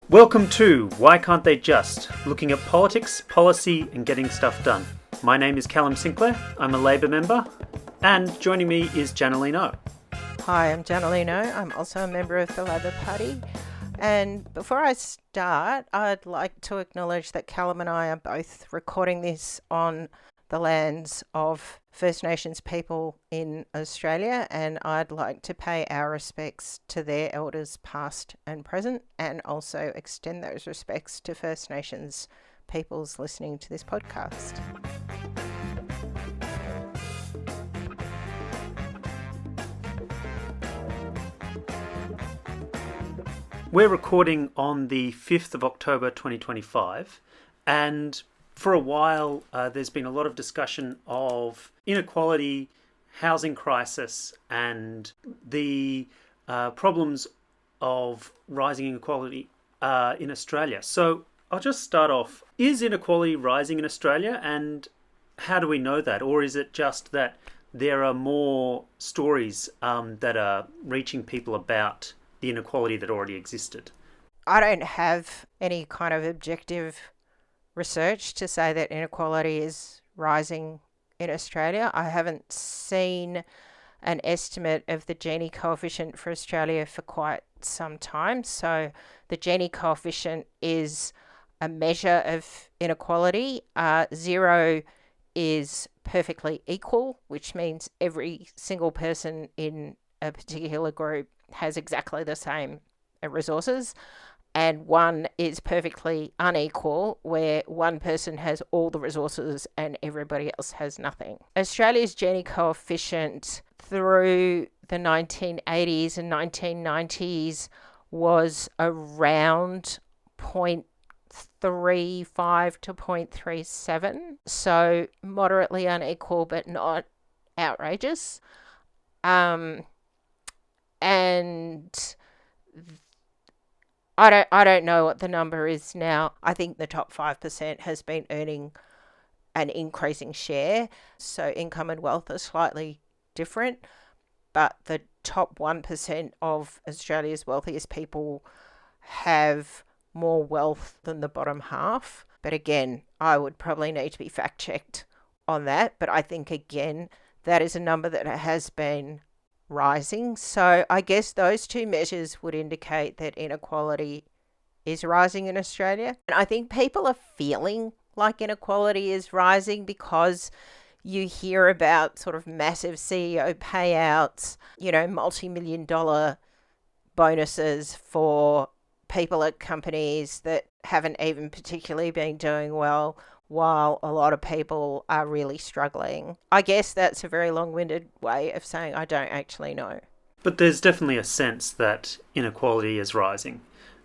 Welcome to Why Can't They Just? Looking at politics, policy and getting stuff done. My name is Callum Sinclair, I'm a Labor member, and joining me is Janaline. Hi, I'm Janaline. I'm also a member of the Labor Party. And before I start, I'd like to acknowledge that Callum and I are both recording this on the lands of First Nations people in Australia, and I'd like to pay our respects to their elders past and present, and also extend those respects to First Nations peoples listening to this podcast. We're recording on the 5th of October 2025, and for a while there's been a lot of discussion of inequality, housing crisis, and the problems of rising inequality in Australia. So I'll just start off. Is inequality rising in Australia, and how do we know that? Or is it just that there are more stories that are reaching people about the inequality that already existed? I don't have any kind of objective research to say that inequality is rising in Australia. I haven't seen an estimate of the Gini coefficient for Australia for quite some time. So the Gini coefficient is a measure of inequality. 0 is perfectly equal, which means every single person in a particular group has exactly the same resources, and 1 is perfectly unequal, where one person has all the resources and everybody else has nothing. Australia's Gini coefficient through the 1980s and 1990s was around 0.35 to 0.37, so moderately unequal but not outrageous. And I don't know what the number is now. I think the top 5% has been earning an increasing share, so income and wealth are slightly different, but the top 1% of Australia's wealthiest people have more wealth than the bottom half. But again, I would probably need to be fact checked on that, but I think again that is a number that has been rising. So I guess those two measures would indicate that inequality is rising in Australia. And I think people are feeling like inequality is rising because you hear about sort of massive CEO payouts, multi-million dollar bonuses for people at companies that haven't even particularly been doing well, while a lot of people are really struggling. I guess that's a very long-winded way of saying I don't actually know. But there's definitely a sense that inequality is rising.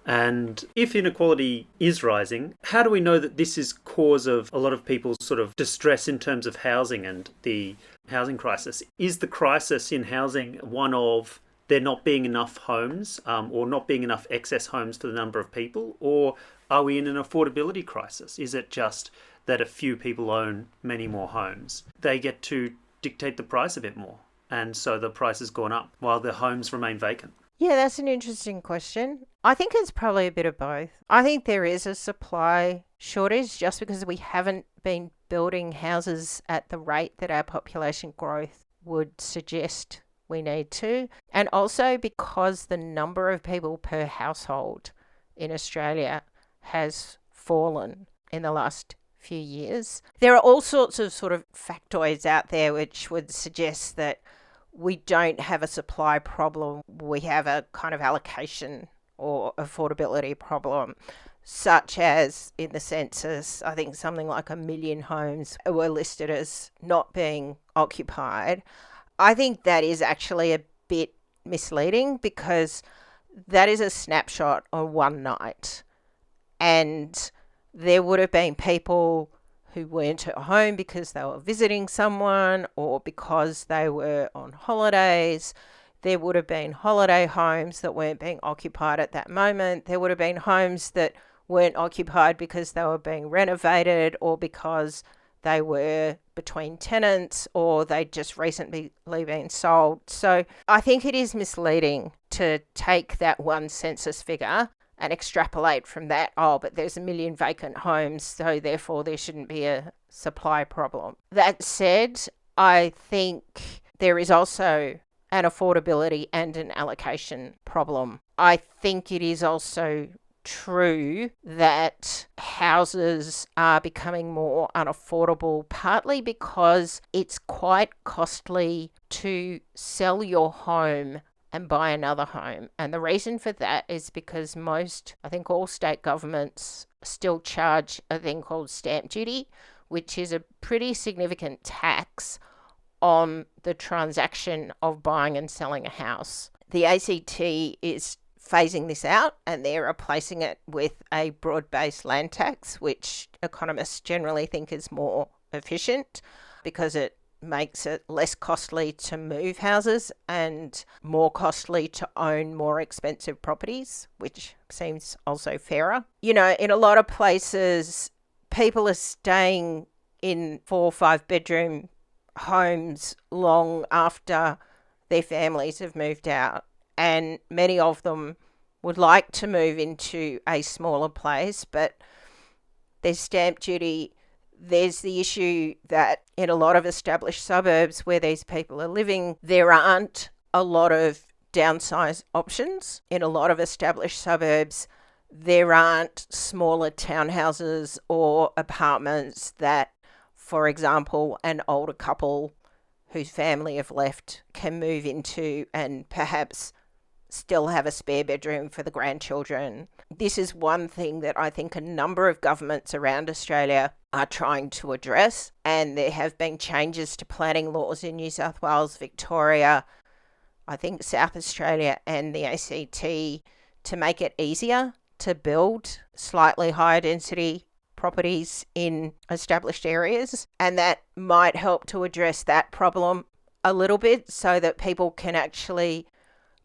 And if inequality is rising, how do we know that this is cause of a lot of people's sort of distress in terms of housing and the housing crisis? Is the crisis in housing one of there not being enough homes or not being enough excess homes for the number of people? Or are we in an affordability crisis? Is it just that a few people own many more homes? They get to dictate the price a bit more, and so the price has gone up while the homes remain vacant. Yeah, that's an interesting question. I think it's probably a bit of both. I think there is a supply shortage just because we haven't been building houses at the rate that our population growth would suggest we need to, and also because the number of people per household in Australia has fallen in the last few years. There are all sorts of sort of factoids out there which would suggest that we don't have a supply problem, we have a kind of allocation or affordability problem, such as in the census, I think something like 1 million homes were listed as not being occupied. I think that is actually a bit misleading because that is a snapshot on one night. And there would have been people who weren't at home because they were visiting someone or because they were on holidays. There would have been holiday homes that weren't being occupied at that moment. There would have been homes that weren't occupied because they were being renovated or because they were between tenants or they'd just recently been sold. So I think it is misleading to take that one census figure and extrapolate from that, oh, but there's 1 million vacant homes, so therefore there shouldn't be a supply problem. That said, I think there is also an affordability and an allocation problem. I think it is also true that houses are becoming more unaffordable, partly because it's quite costly to sell your home and buy another home. And the reason for that is because I think all state governments still charge a thing called stamp duty, which is a pretty significant tax on the transaction of buying and selling a house. The ACT is phasing this out, and they're replacing it with a broad-based land tax, which economists generally think is more efficient because it makes it less costly to move houses and more costly to own more expensive properties, which seems also fairer. In a lot of places, people are staying in 4 or 5 bedroom homes long after their families have moved out, and many of them would like to move into a smaller place, but there's stamp duty. There's the issue that in a lot of established suburbs where these people are living, there aren't a lot of downsize options. In a lot of established suburbs, there aren't smaller townhouses or apartments that, for example, an older couple whose family have left can move into and perhaps still have a spare bedroom for the grandchildren. This is one thing that I think a number of governments around Australia are trying to address, and there have been changes to planning laws in New South Wales, Victoria, I think South Australia and the ACT to make it easier to build slightly higher density properties in established areas, and that might help to address that problem a little bit so that people can actually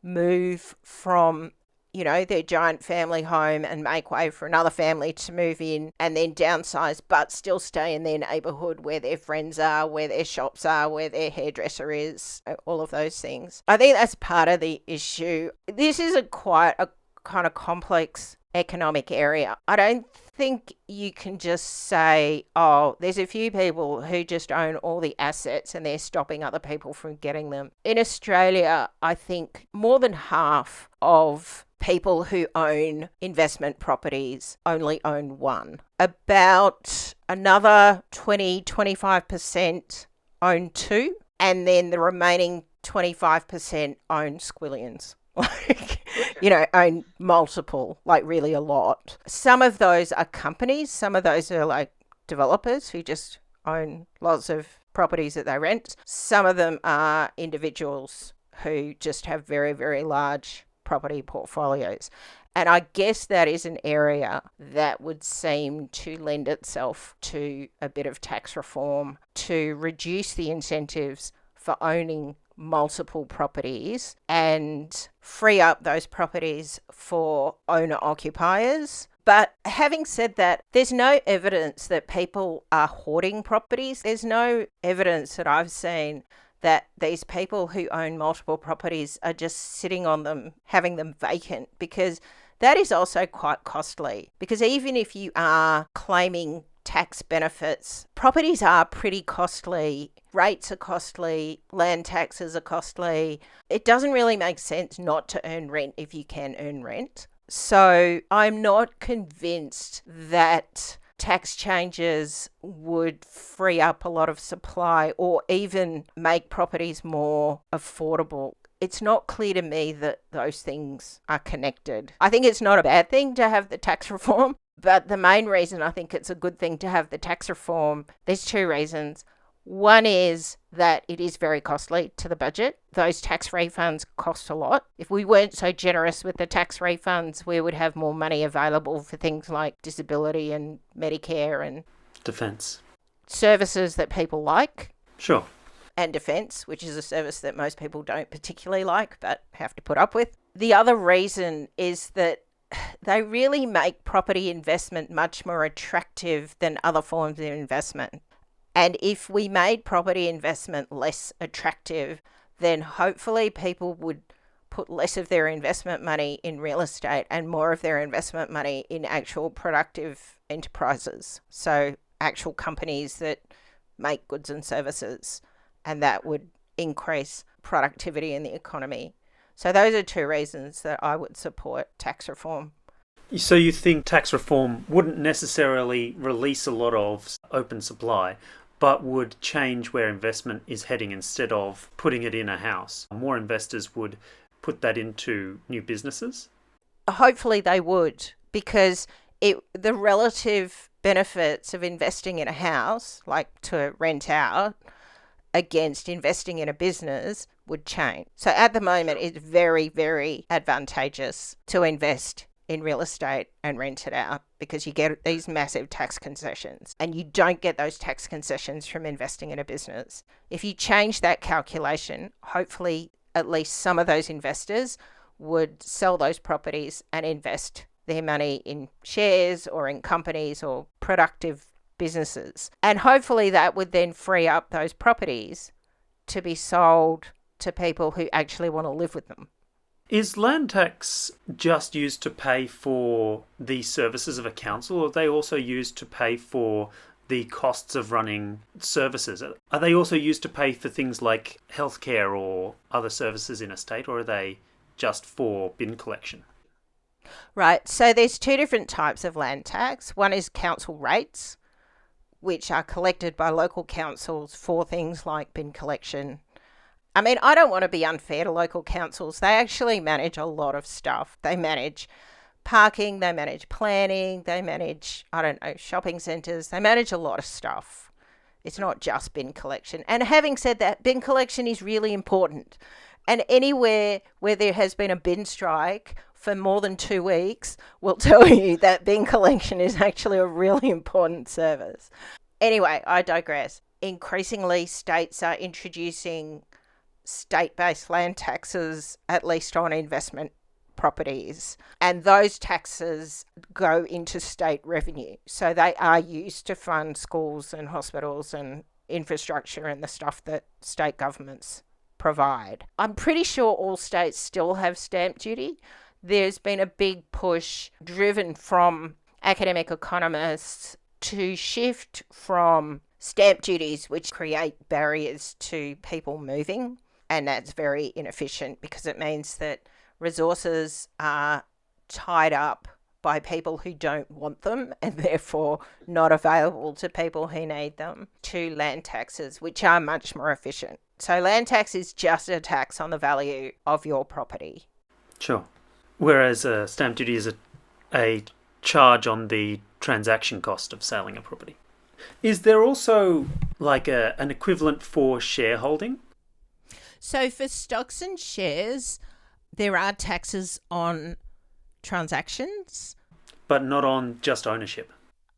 move from their giant family home and make way for another family to move in and then downsize, but still stay in their neighbourhood where their friends are, where their shops are, where their hairdresser is, all of those things. I think that's part of the issue. This is quite a kind of complex economic area. I don't think you can just say, oh, there's a few people who just own all the assets and they're stopping other people from getting them. In Australia, I think more than half of people who own investment properties only own one. About another 20-25% own two, and then the remaining 25% own squillions. Own multiple, really a lot. Some of those are companies. Some of those are like developers who just own lots of properties that they rent. Some of them are individuals who just have very, very large property portfolios. And I guess that is an area that would seem to lend itself to a bit of tax reform to reduce the incentives for owning multiple properties and free up those properties for owner-occupiers. But having said that, there's no evidence that people are hoarding properties. There's no evidence that I've seen that these people who own multiple properties are just sitting on them, having them vacant, because that is also quite costly. Because even if you are claiming tax benefits, properties are pretty costly. Rates are costly, land taxes are costly. It doesn't really make sense not to earn rent if you can earn rent. So I'm not convinced that tax changes would free up a lot of supply or even make properties more affordable. It's not clear to me that those things are connected. I think it's not a bad thing to have the tax reform, but the main reason I think it's a good thing to have the tax reform, there's two reasons. One is that it is very costly to the budget. Those tax refunds cost a lot. If we weren't so generous with the tax refunds, we would have more money available for things like disability and Medicare and defence services that people like. Sure. And defence, which is a service that most people don't particularly like but have to put up with. The other reason is that they really make property investment much more attractive than other forms of investment. And if we made property investment less attractive, then hopefully people would put less of their investment money in real estate and more of their investment money in actual productive enterprises. So actual companies that make goods and services, and that would increase productivity in the economy. So those are two reasons that I would support tax reform. So you think tax reform wouldn't necessarily release a lot of open supply, but would change where investment is heading instead of putting it in a house? More investors would put that into new businesses? Hopefully they would, because the relative benefits of investing in a house, like to rent out, against investing in a business would change. So at the moment, it's very, very advantageous to invest in real estate and rent it out because you get these massive tax concessions, and you don't get those tax concessions from investing in a business. If you change that calculation, hopefully at least some of those investors would sell those properties and invest their money in shares or in companies or productive businesses. And hopefully that would then free up those properties to be sold to people who actually want to live with them. Is land tax just used to pay for the services of a council, or are they also used to pay for the costs of running services? Are they also used to pay for things like healthcare or other services in a state, or are they just for bin collection? Right, so there's two different types of land tax. One is council rates, which are collected by local councils for things like bin collection. I mean, I don't want to be unfair to local councils. They actually manage a lot of stuff. They manage parking, they manage planning, they manage, shopping centres. They manage a lot of stuff. It's not just bin collection. And having said that, bin collection is really important. And anywhere where there has been a bin strike for more than 2 weeks will tell you that bin collection is actually a really important service. Anyway, I digress. Increasingly, states are introducing state-based land taxes, at least on investment properties. And those taxes go into state revenue. So they are used to fund schools and hospitals and infrastructure and the stuff that state governments provide. I'm pretty sure all states still have stamp duty. There's been a big push driven from academic economists to shift from stamp duties, which create barriers to people moving. And that's very inefficient because it means that resources are tied up by people who don't want them and therefore not available to people who need them, to land taxes, which are much more efficient. So land tax is just a tax on the value of your property. Sure. Whereas stamp duty is a charge on the transaction cost of selling a property. Is there also like an equivalent for shareholding? So for stocks and shares, there are taxes on transactions. But not on just ownership?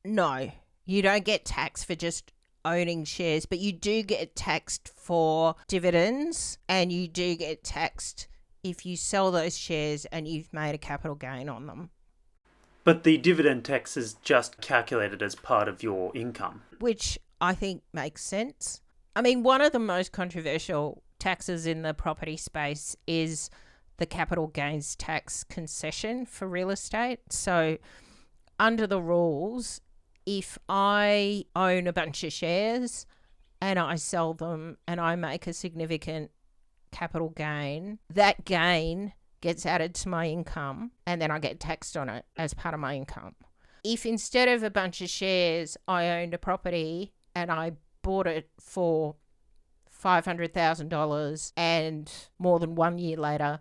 No, you don't get taxed for just owning shares, but you do get taxed for dividends, and you do get taxed if you sell those shares and you've made a capital gain on them. But the dividend tax is just calculated as part of your income. Which I think makes sense. I mean, one of the most controversial taxes in the property space is the capital gains tax concession for real estate. So under the rules, if I own a bunch of shares and I sell them and I make a significant capital gain, that gain gets added to my income and then I get taxed on it as part of my income. If instead of a bunch of shares, I owned a property and I bought it for $500,000 and more than 1 year later,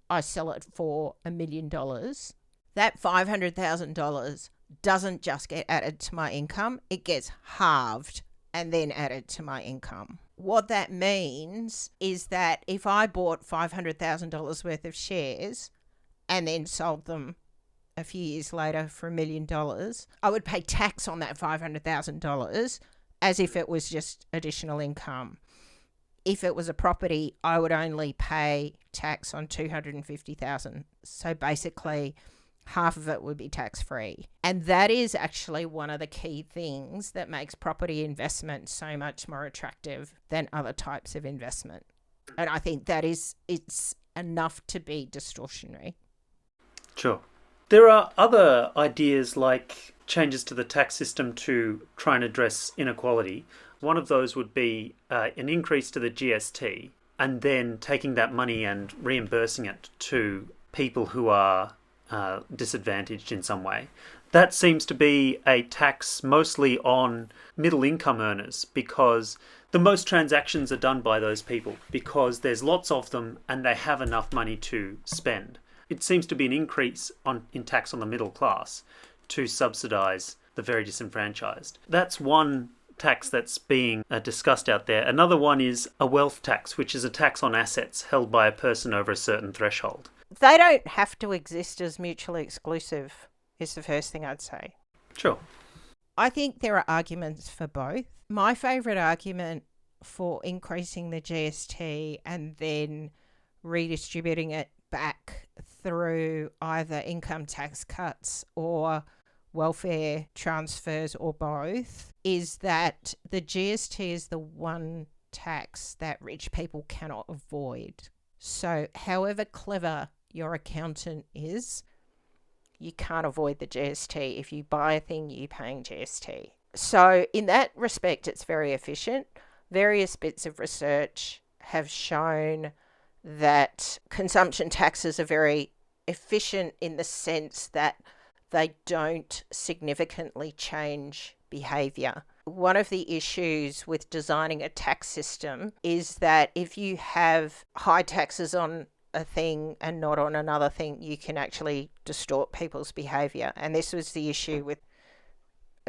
I sell it for $1 million, that $500,000 doesn't just get added to my income, it gets halved and then added to my income. What that means is that if I bought $500,000 worth of shares and then sold them a few years later for $1 million, I would pay tax on that $500,000 as if it was just additional income. If it was a property, I would only pay tax on $250,000. So basically, half of it would be tax-free. And that is actually one of the key things that makes property investment so much more attractive than other types of investment. And I think it's enough to be distortionary. Sure. There are other ideas like changes to the tax system to try and address inequality. One of those would be an increase to the GST and then taking that money and reimbursing it to people who are disadvantaged in some way. That seems to be a tax mostly on middle income earners because the most transactions are done by those people because there's lots of them and they have enough money to spend. It seems to be an increase in tax on the middle class to subsidise the very disenfranchised. That's one tax that's being discussed out there. Another one is a wealth tax, which is a tax on assets held by a person over a certain threshold. They don't have to exist as mutually exclusive, is the first thing I'd say. Sure. I think there are arguments for both. My favourite argument for increasing the GST and then redistributing it back through either income tax cuts or welfare transfers or both is that the GST is the one tax that rich people cannot avoid. So however clever your accountant is, you can't avoid the GST. If you buy a thing, you're paying GST. So in that respect, it's very efficient. Various bits of research have shown that consumption taxes are very efficient in the sense that they don't significantly change behaviour. One of the issues with designing a tax system is that if you have high taxes on a thing and not on another thing, you can actually distort people's behaviour. And this was the issue with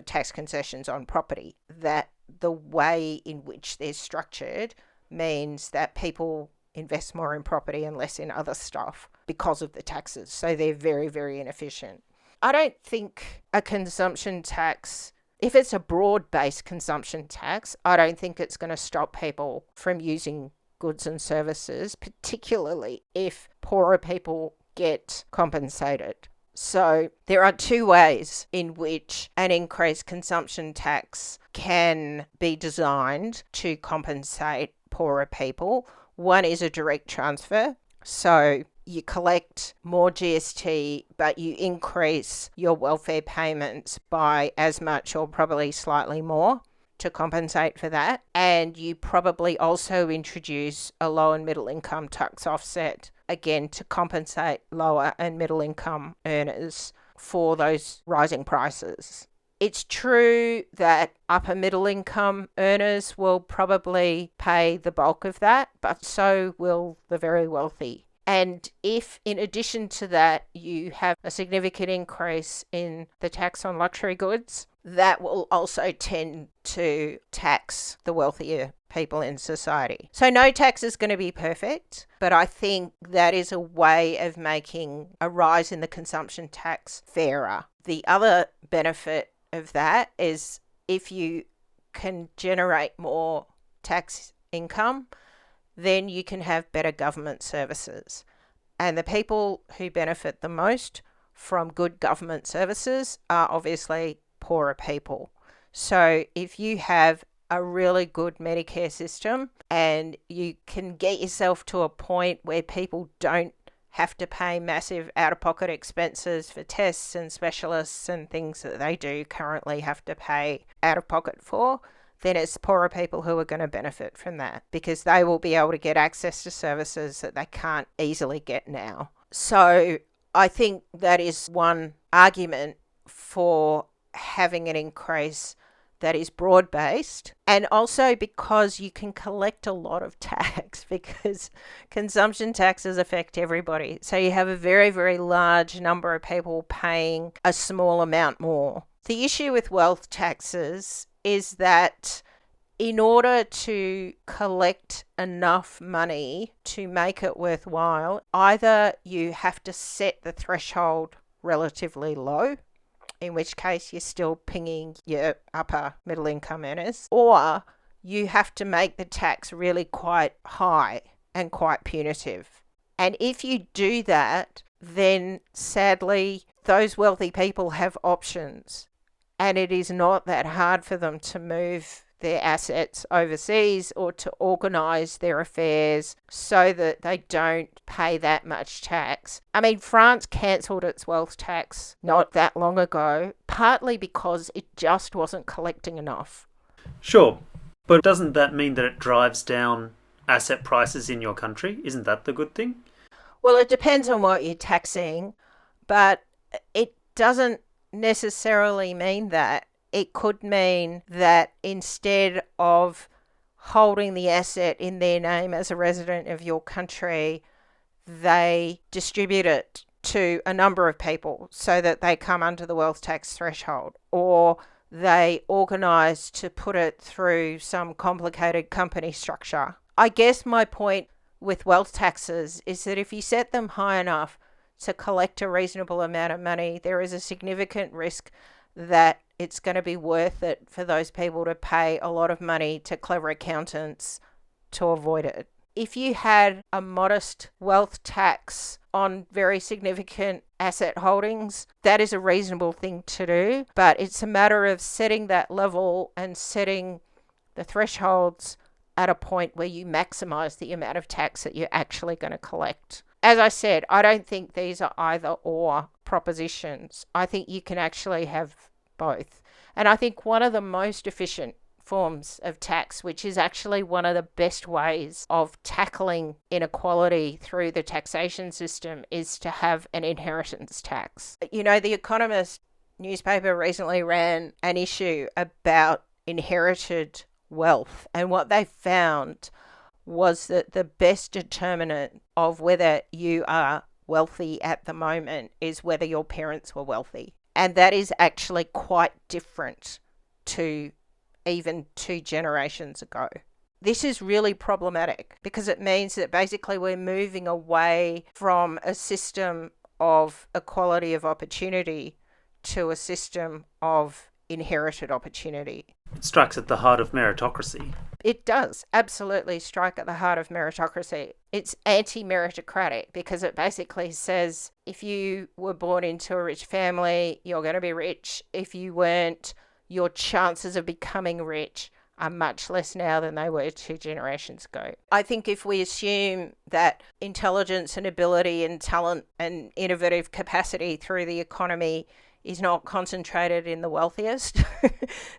tax concessions on property, that the way in which they're structured means that people invest more in property and less in other stuff because of the taxes. So they're very, very inefficient. I don't think a consumption tax, if it's a broad-based consumption tax, I don't think it's going to stop people from using goods and services, particularly if poorer people get compensated. So there are two ways in which an increased consumption tax can be designed to compensate poorer people. One is a direct transfer. So you collect more GST, but you increase your welfare payments by as much or probably slightly more to compensate for that. And you probably also introduce a low and middle income tax offset, again, to compensate lower and middle income earners for those rising prices. It's true that upper middle income earners will probably pay the bulk of that, but so will the very wealthy. And if in addition to that you have a significant increase in the tax on luxury goods, that will also tend to tax the wealthier people in society. So no tax is going to be perfect, but I think that is a way of making a rise in the consumption tax fairer. The other benefit of that is if you can generate more tax income, then you can have better government services. And the people who benefit the most from good government services are obviously poorer people. So if you have a really good Medicare system and you can get yourself to a point where people don't have to pay massive out-of-pocket expenses for tests and specialists and things that they do currently have to pay out-of-pocket for, then it's poorer people who are going to benefit from that because they will be able to get access to services that they can't easily get now. So I think that is one argument for having an increase that is broad-based, and also because you can collect a lot of tax because consumption taxes affect everybody. So you have a very, very large number of people paying a small amount more. The issue with wealth taxes is that in order to collect enough money to make it worthwhile, either you have to set the threshold relatively low, in which case you're still pinging your upper middle income earners, or you have to make the tax really quite high and quite punitive. And if you do that, then sadly, those wealthy people have options. And it is not that hard for them to move their assets overseas or to organise their affairs so that they don't pay that much tax. I mean, France cancelled its wealth tax not that long ago, partly because it just wasn't collecting enough. Sure, but doesn't that mean that it drives down asset prices in your country? Isn't that the good thing? Well, it depends on what you're taxing, but it doesn't necessarily mean that. It could mean that instead of holding the asset in their name as a resident of your country, they distribute it to a number of people so that they come under the wealth tax threshold, or they organise to put it through some complicated company structure. I guess my point with wealth taxes is that if you set them high enough to collect a reasonable amount of money, there is a significant risk that it's going to be worth it for those people to pay a lot of money to clever accountants to avoid it. If you had a modest wealth tax on very significant asset holdings, that is a reasonable thing to do, but it's a matter of setting that level and setting the thresholds at a point where you maximize the amount of tax that you're actually going to collect. As I said, I don't think these are either or propositions. I think you can actually have both. And I think one of the most efficient forms of tax, which is actually one of the best ways of tackling inequality through the taxation system, is to have an inheritance tax. You know, The Economist newspaper recently ran an issue about inherited wealth, and what they found was that the best determinant of whether you are wealthy at the moment is whether your parents were wealthy. And that is actually quite different to even 2 generations ago. This is really problematic because it means that basically we're moving away from a system of equality of opportunity to a system of inherited opportunity. It strikes at the heart of meritocracy. It does absolutely strike at the heart of meritocracy. It's anti-meritocratic because it basically says if you were born into a rich family, you're going to be rich. If you weren't, your chances of becoming rich are much less now than they were 2 generations ago. I think if we assume that intelligence and ability and talent and innovative capacity through the economy is not concentrated in the wealthiest,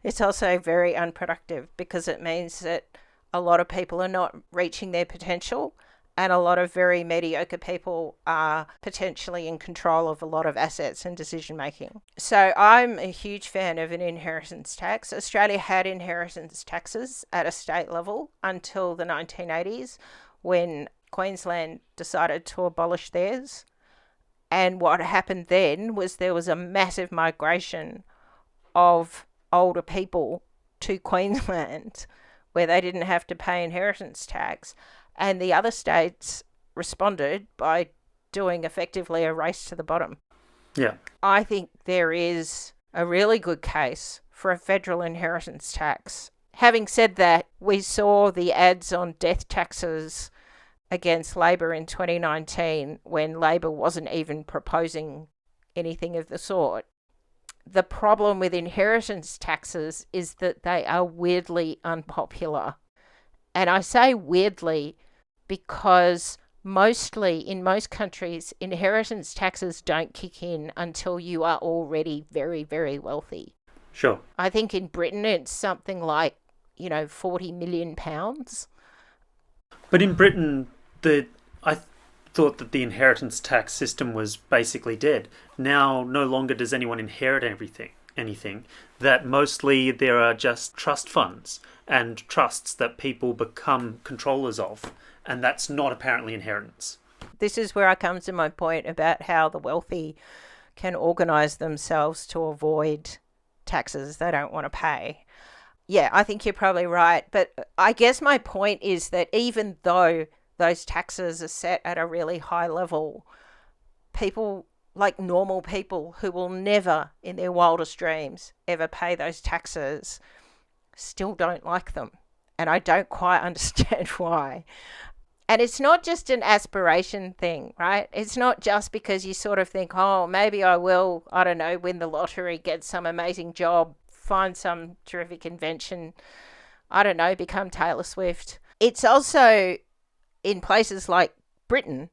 it's also very unproductive because it means that a lot of people are not reaching their potential and a lot of very mediocre people are potentially in control of a lot of assets and decision making. So I'm a huge fan of an inheritance tax. Australia had inheritance taxes at a state level until the 1980s when Queensland decided to abolish theirs. And what happened then was there was a massive migration of older people to Queensland where they didn't have to pay inheritance tax. And the other states responded by doing effectively a race to the bottom. Yeah. I think there is a really good case for a federal inheritance tax. Having said that, we saw the ads on death taxes against Labor in 2019 when Labor wasn't even proposing anything of the sort. The problem with inheritance taxes is that they are weirdly unpopular. And I say weirdly because mostly in most countries, inheritance taxes don't kick in until you are already very, very wealthy. Sure. I think in Britain it's something like, £40 million. But in Britain, I thought that the inheritance tax system was basically dead. Now, no longer does anyone inherit anything. That mostly there are just trust funds and trusts that people become controllers of, and that's not apparently inheritance. This is where I come to my point about how the wealthy can organise themselves to avoid taxes they don't want to pay. Yeah, I think you're probably right. But I guess my point is that even though those taxes are set at a really high level, people like normal people who will never in their wildest dreams ever pay those taxes still don't like them. And I don't quite understand why. And it's not just an aspiration thing, right? It's not just because you sort of think, oh, maybe I will, I don't know, win the lottery, get some amazing job, find some terrific invention, I don't know, become Taylor Swift. It's also in places like Britain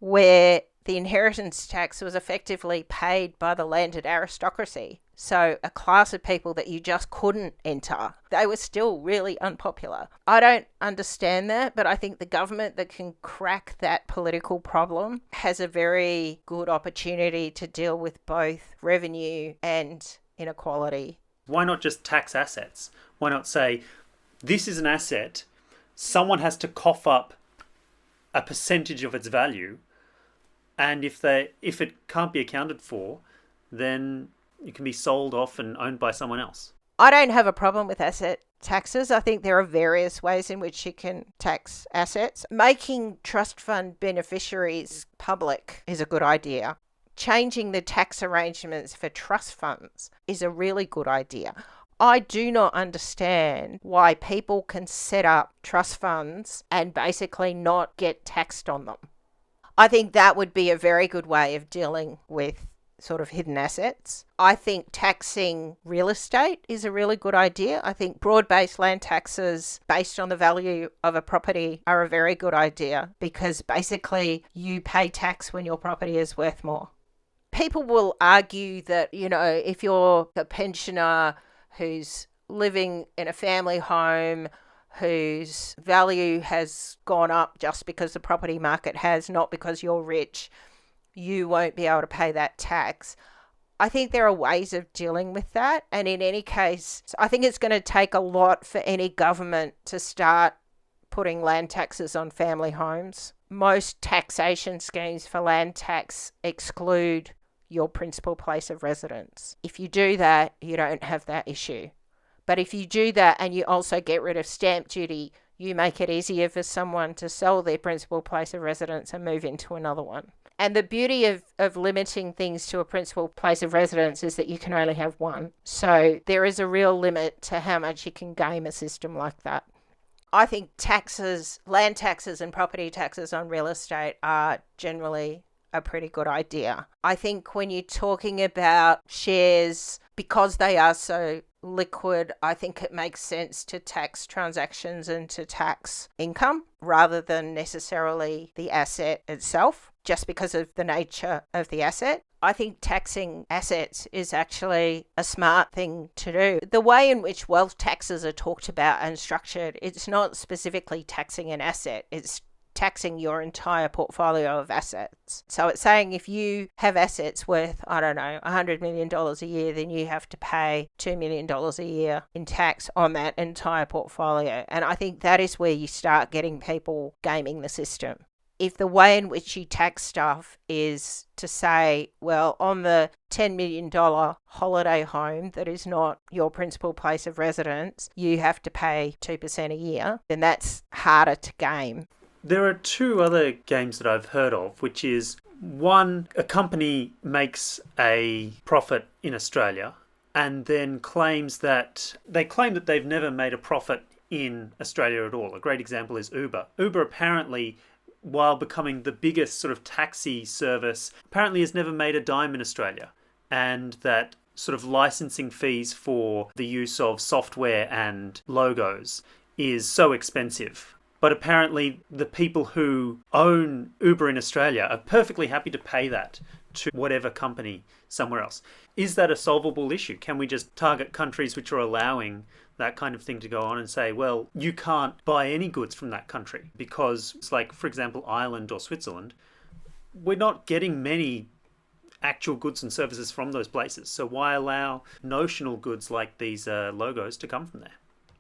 where the inheritance tax was effectively paid by the landed aristocracy. So a class of people that you just couldn't enter. They were still really unpopular. I don't understand that, but I think the government that can crack that political problem has a very good opportunity to deal with both revenue and inequality. Why not just tax assets? Why not say, this is an asset, someone has to cough up a percentage of its value, and if it can't be accounted for, then it can be sold off and owned by someone else. I don't have a problem with asset taxes. I think there are various ways in which you can tax assets. Making trust fund beneficiaries public is a good idea. Changing the tax arrangements for trust funds is a really good idea. I do not understand why people can set up trust funds and basically not get taxed on them. I think that would be a very good way of dealing with sort of hidden assets. I think taxing real estate is a really good idea. I think broad-based land taxes based on the value of a property are a very good idea because basically you pay tax when your property is worth more. People will argue that, you know, if you're a pensioner who's living in a family home whose value has gone up just because the property market has, not because you're rich, you won't be able to pay that tax. I think there are ways of dealing with that. And in any case, I think it's going to take a lot for any government to start putting land taxes on family homes. Most taxation schemes for land tax exclude your principal place of residence. If you do that, you don't have that issue. But if you do that and you also get rid of stamp duty, you make it easier for someone to sell their principal place of residence and move into another one. And the beauty of limiting things to a principal place of residence is that you can only have one. So there is a real limit to how much you can game a system like that. I think taxes, land taxes and property taxes on real estate are generally a pretty good idea. I think when you're talking about shares, because they are so liquid, I think it makes sense to tax transactions and to tax income rather than necessarily the asset itself, just because of the nature of the asset. I think taxing assets is actually a smart thing to do. The way in which wealth taxes are talked about and structured, it's not specifically taxing an asset, it's taxing your entire portfolio of assets. So it's saying if you have assets worth, I don't know, $100 million a year, then you have to pay $2 million a year in tax on that entire portfolio. And I think that is where you start getting people gaming the system. If the way in which you tax stuff is to say, well, on the $10 million holiday home that is not your principal place of residence, you have to pay 2% a year, then that's harder to game. There are two other games that I've heard of, which is one, a company makes a profit in Australia and then claims that they've never made a profit in Australia at all. A great example is Uber. Uber apparently, while becoming the biggest sort of taxi service, apparently has never made a dime in Australia, and that sort of licensing fees for the use of software and logos is so expensive. But apparently the people who own Uber in Australia are perfectly happy to pay that to whatever company somewhere else. Is that a solvable issue? Can we just target countries which are allowing that kind of thing to go on and say, well, you can't buy any goods from that country because it's like, for example, Ireland or Switzerland, we're not getting many actual goods and services from those places. So why allow notional goods like these logos to come from there?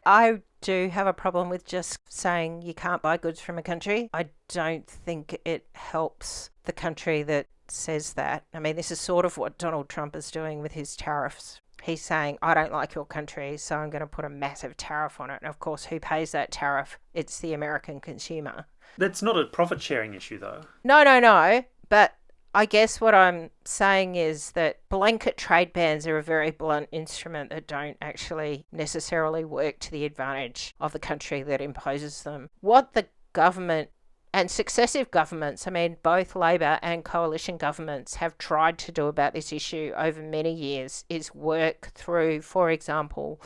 I do have a problem with just saying you can't buy goods from a country. I don't think it helps the country that says that. I mean, this is sort of what Donald Trump is doing with his tariffs. He's saying, I don't like your country, so I'm going to put a massive tariff on it. And of course, who pays that tariff? It's the American consumer. That's not a profit-sharing issue, though. No. But I guess what I'm saying is that blanket trade bans are a very blunt instrument that don't actually necessarily work to the advantage of the country that imposes them. What the government and successive governments, I mean, both Labor and coalition governments have tried to do about this issue over many years is work through, for example,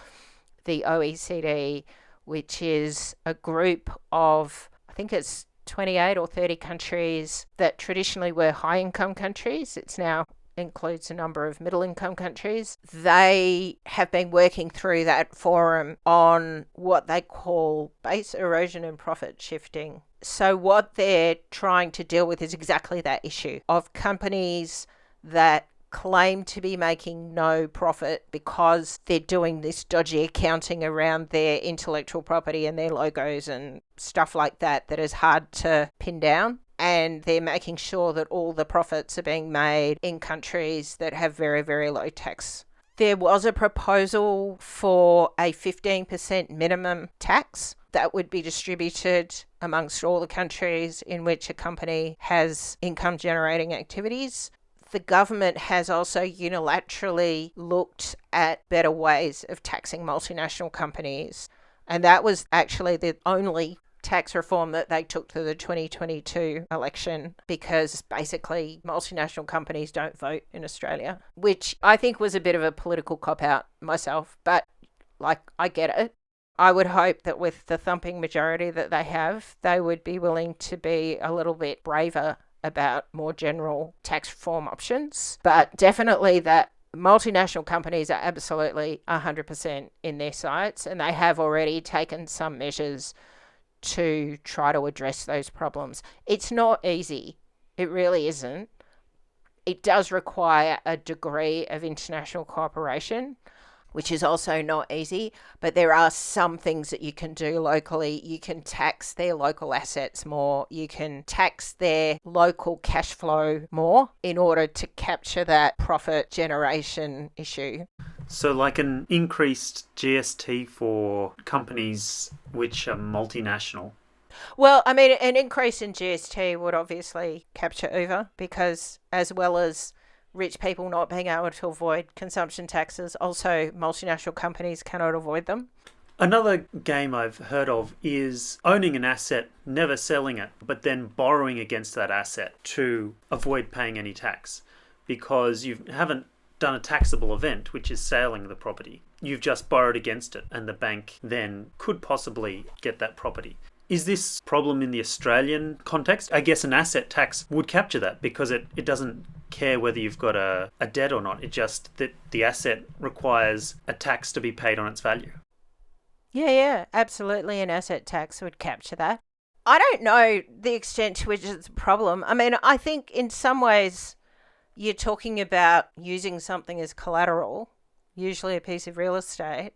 the OECD which is a group of, I think it's 28 or 30 countries that traditionally were high-income countries. It's now includes a number of middle-income countries. They have been working through that forum on what they call base erosion and profit shifting. So what they're trying to deal with is exactly that issue of companies that claim to be making no profit because they're doing this dodgy accounting around their intellectual property and their logos and stuff like that is hard to pin down. And they're making sure that all the profits are being made in countries that have very, very low tax. There was a proposal for a 15% minimum tax that would be distributed amongst all the countries in which a company has income generating activities. The government has also unilaterally looked at better ways of taxing multinational companies. And that was actually the only tax reform that they took to the 2022 election, because basically multinational companies don't vote in Australia, which I think was a bit of a political cop-out myself, but I get it. I would hope that with the thumping majority that they have, they would be willing to be a little bit braver about more general tax reform options. But definitely that multinational companies are absolutely 100% in their sights, and they have already taken some measures to try to address those problems. It's not easy. It really isn't. It does require a degree of international cooperation, which is also not easy, but there are some things that you can do locally. You can tax their local assets more. You can tax their local cash flow more in order to capture that profit generation issue. So like an increased GST for companies which are multinational? Well, I mean, an increase in GST would obviously capture Uber, because as well as rich people not being able to avoid consumption taxes, also multinational companies cannot avoid them. Another game I've heard of is owning an asset, never selling it, but then borrowing against that asset to avoid paying any tax, because you haven't done a taxable event, which is selling the property. You've just borrowed against it, and the bank then could possibly get that property. Is this problem in the Australian context? I guess an asset tax would capture that, because it doesn't care whether you've got a debt or not. It just that the asset requires a tax to be paid on its value. Yeah, absolutely. An asset tax would capture that. I don't know the extent to which it's a problem. I mean, I think in some ways you're talking about using something as collateral, usually a piece of real estate.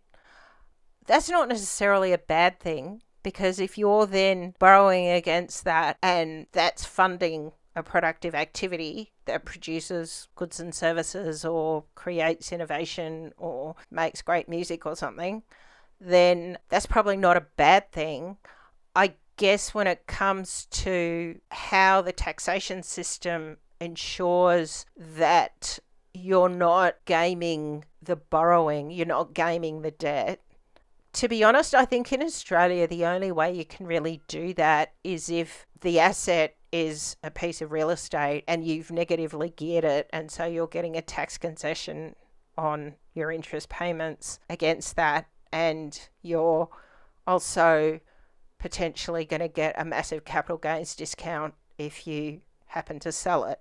That's not necessarily a bad thing, because if you're then borrowing against that and that's funding a productive activity that produces goods and services or creates innovation or makes great music or something, then that's probably not a bad thing. I guess when it comes to how the taxation system ensures that you're not gaming the borrowing, you're not gaming the debt. To be honest, I think in Australia, the only way you can really do that is if the asset is a piece of real estate and you've negatively geared it, and so you're getting a tax concession on your interest payments against that, and you're also potentially going to get a massive capital gains discount if you happen to sell it.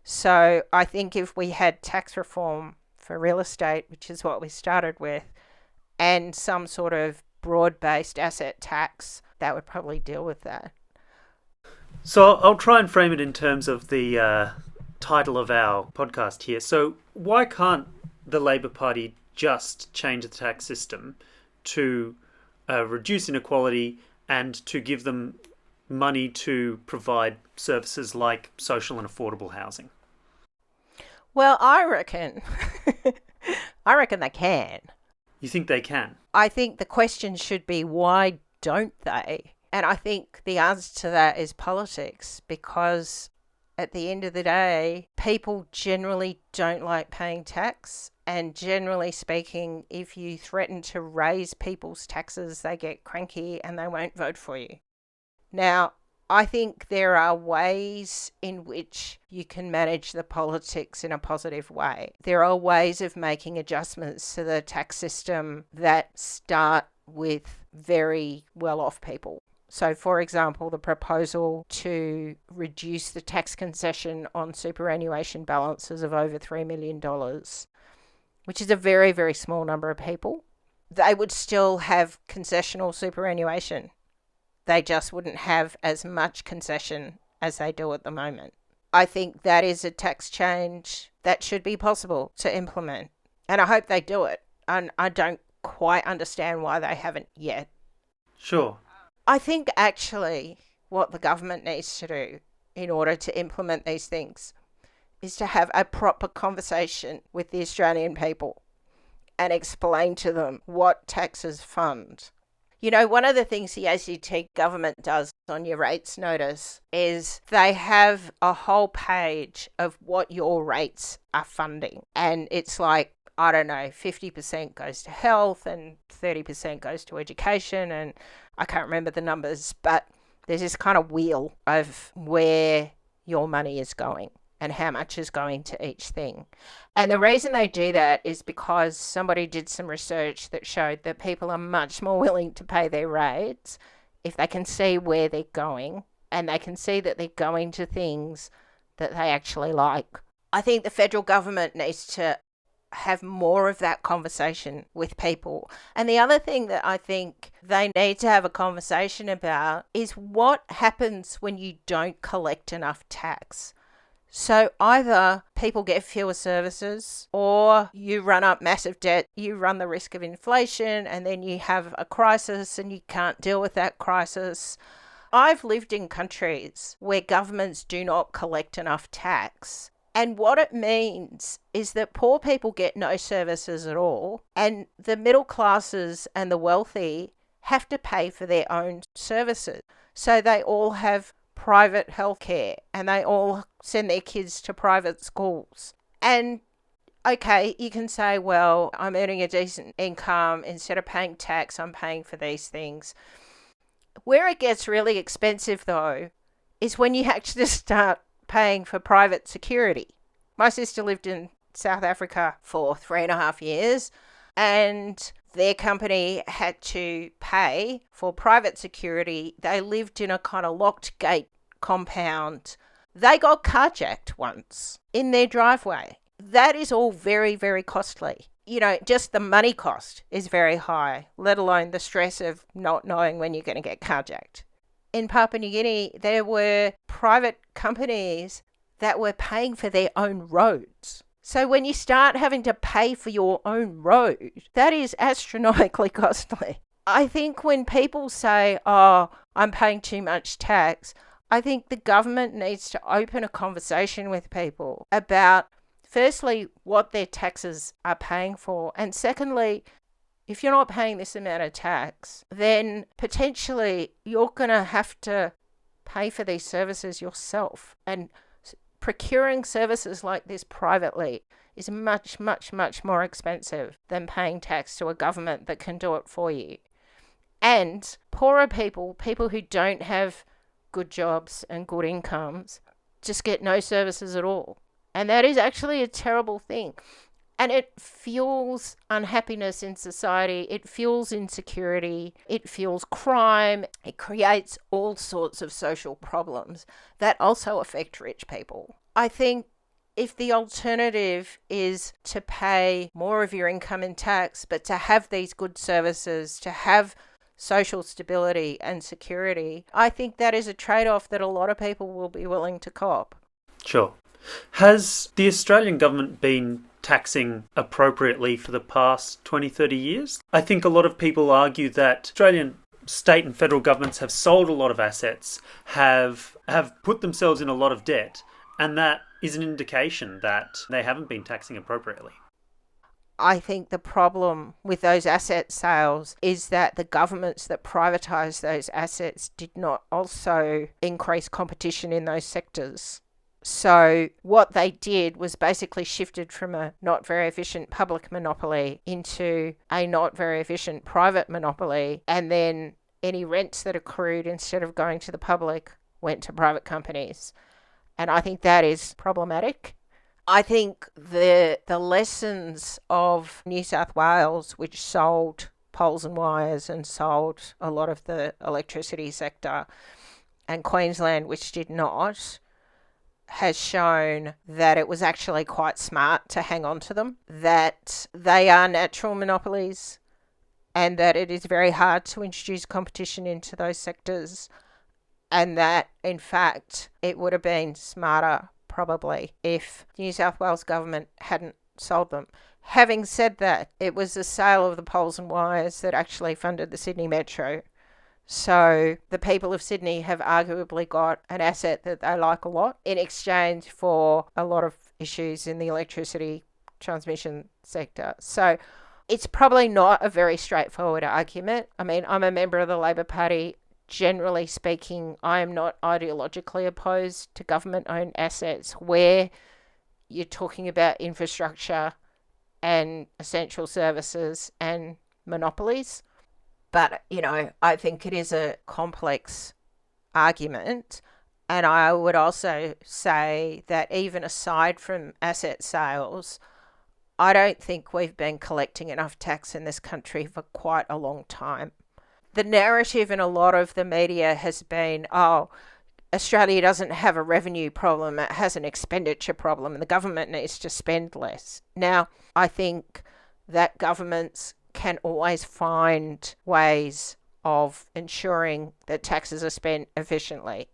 So I think if we had tax reform for real estate, which is what we started with, and some sort of broad-based asset tax, that would probably deal with that. So I'll try and frame it in terms of the title of our podcast here. So why can't the Labor Party just change the tax system to reduce inequality and to give them money to provide services like social and affordable housing? Well, I reckon they can. You think they can? I think the question should be, why don't they? And I think the answer to that is politics, because at the end of the day, people generally don't like paying tax. And generally speaking, if you threaten to raise people's taxes, they get cranky and they won't vote for you. Now, I think there are ways in which you can manage the politics in a positive way. There are ways of making adjustments to the tax system that start with very well-off people. So, for example, the proposal to reduce the tax concession on superannuation balances of over $3 million, which is a very, very small number of people, they would still have concessional superannuation. They just wouldn't have as much concession as they do at the moment. I think that is a tax change that should be possible to implement. And I hope they do it. And I don't quite understand why they haven't yet. Sure. I think actually what the government needs to do in order to implement these things is to have a proper conversation with the Australian people and explain to them what taxes fund. You know, one of the things the ACT government does on your rates notice is they have a whole page of what your rates are funding. And it's like, I don't know, 50% goes to health and 30% goes to education. And I can't remember the numbers, but there's this kind of wheel of where your money is going and how much is going to each thing. And the reason they do that is because somebody did some research that showed that people are much more willing to pay their rates if they can see where they're going and they can see that they're going to things that they actually like. I think the federal government needs to have more of that conversation with people. And the other thing that I think they need to have a conversation about is what happens when you don't collect enough tax. So either people get fewer services or you run up massive debt, you run the risk of inflation, and then you have a crisis and you can't deal with that crisis. I've lived in countries where governments do not collect enough tax. And what it means is that poor people get no services at all, and the middle classes and the wealthy have to pay for their own services. So they all have private healthcare and they all send their kids to private schools. And okay, you can say, well, I'm earning a decent income. Instead of paying tax, I'm paying for these things. Where it gets really expensive, though, is when you actually start paying for private security. My sister lived in South Africa for 3.5 years, and their company had to pay for private security. They lived in a kind of locked gate compound. They got carjacked once in their driveway. That is all very, very costly. You know, just the money cost is very high, let alone the stress of not knowing when you're going to get carjacked. In Papua New Guinea, there were private companies that were paying for their own roads. So when you start having to pay for your own road, that is astronomically costly. I think when people say, oh, I'm paying too much tax, I think the government needs to open a conversation with people about, firstly, what their taxes are paying for. And secondly, if you're not paying this amount of tax, then potentially you're going to have to pay for these services yourself. And procuring services like this privately is much, much, much more expensive than paying tax to a government that can do it for you. And poorer people, people who don't have good jobs and good incomes, just get no services at all. And that is actually a terrible thing. And it fuels unhappiness in society. It fuels insecurity. It fuels crime. It creates all sorts of social problems that also affect rich people. I think if the alternative is to pay more of your income in tax, but to have these good services, to have social stability and security, I think that is a trade-off that a lot of people will be willing to cop. Sure. Has the Australian government been taxing appropriately for the past 20, 30 years? I think a lot of people argue that Australian state and federal governments have sold a lot of assets, have put themselves in a lot of debt, and that is an indication that they haven't been taxing appropriately. I think the problem with those asset sales is that the governments that privatised those assets did not also increase competition in those sectors. So what they did was basically shifted from a not very efficient public monopoly into a not very efficient private monopoly, and then any rents that accrued, instead of going to the public, went to private companies. And I think that is problematic. I think the lessons of New South Wales, which sold poles and wires and sold a lot of the electricity sector, and Queensland, which did not, has shown that it was actually quite smart to hang on to them, that they are natural monopolies, and that it is very hard to introduce competition into those sectors, and that, in fact, it would have been smarter, probably, if New South Wales government hadn't sold them. Having said that, it was the sale of the poles and wires that actually funded the Sydney Metro. So the people of Sydney have arguably got an asset that they like a lot in exchange for a lot of issues in the electricity transmission sector. So it's probably not a very straightforward argument. I mean, I'm a member of the Labor Party. Generally speaking, I am not ideologically opposed to government-owned assets where you're talking about infrastructure and essential services and monopolies. But, I think it is a complex argument. And I would also say that even aside from asset sales, I don't think we've been collecting enough tax in this country for quite a long time. The narrative in a lot of the media has been, Australia doesn't have a revenue problem, it has an expenditure problem, and the government needs to spend less. Now, I think that governments can always find ways of ensuring that taxes are spent efficiently.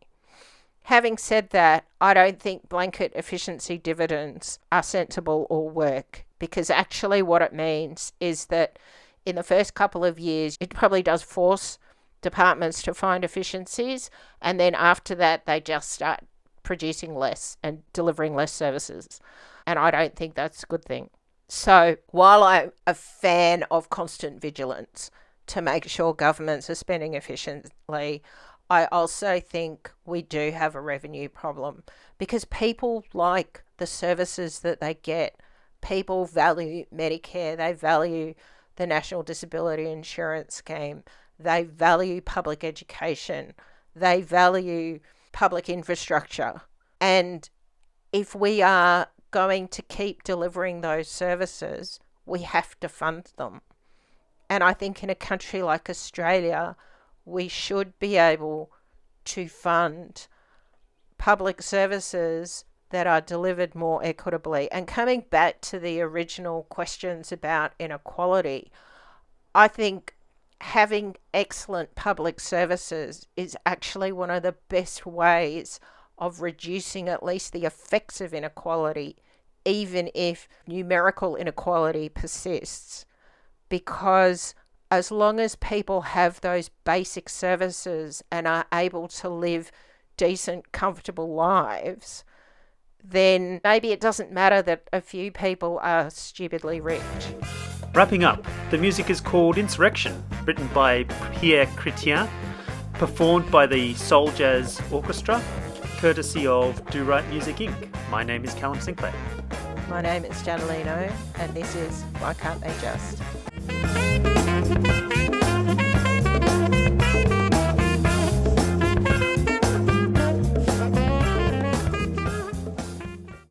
Having said that, I don't think blanket efficiency dividends are sensible or work, because actually what it means is that in the first couple of years, it probably does force departments to find efficiencies, and then after that, they just start producing less and delivering less services. And I don't think that's a good thing. So while I'm a fan of constant vigilance to make sure governments are spending efficiently, I also think we do have a revenue problem because people like the services that they get. People value Medicare, they value the National Disability Insurance Scheme, they value public education, they value public infrastructure. And if we are going to keep delivering those services, we have to fund them. And I think in a country like Australia, we should be able to fund public services that are delivered more equitably. And coming back to the original questions about inequality, I think having excellent public services is actually one of the best ways of reducing at least the effects of inequality, even if numerical inequality persists. Because as long as people have those basic services and are able to live decent, comfortable lives, then maybe it doesn't matter that a few people are stupidly rich. Wrapping up, the music is called Insurrection, written by Pierre Chrétien, performed by the Souljazz Orchestra, courtesy of Do Right Music Inc. My name is Callum Sinclair. My name is Janaline, and this is Why Can't They Just?